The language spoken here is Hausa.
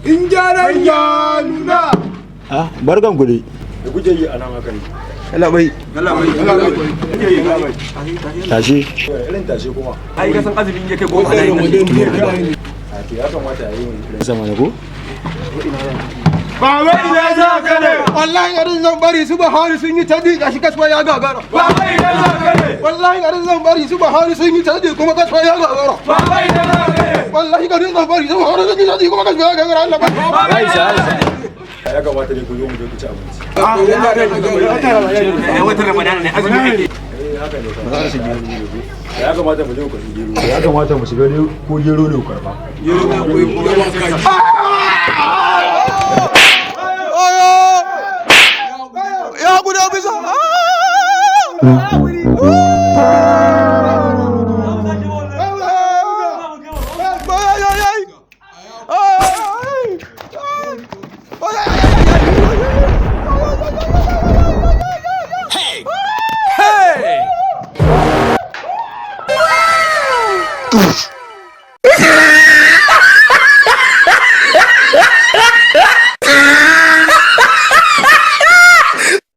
In gyaran ya nuna. Barkan ku dai. Da kuke yi a nan haka ne. Labai. Tashe. Irin tashe kuma. Ai ka san azumin yake goma na yi. Ya kamata a yi wani Sama ne ko? Baba ina za ka ne? Wallahi garin zan bari su Buhari sun yi tadi gashi kasuwa ya gagara. Baba ina za ka ne? Wallahi garin zan bari su Buhari sun yi tadi kuma kasuwa ya gagara. Baba ina za ka ne? Wallahi garin zan bari su Buhari sun yi tadi kuma kasuwa ya gagara. Allah ba. Aisha. ya kamata ne ku zo mu je ku ci abinci. Wata Ramadan ne azumi ake. Ya kamata mu je ku ci gero. Ya kamata mu shiga ko gero ne ku karba. Gero ne akwai kuma wanka. Ya guda bisa. Hey!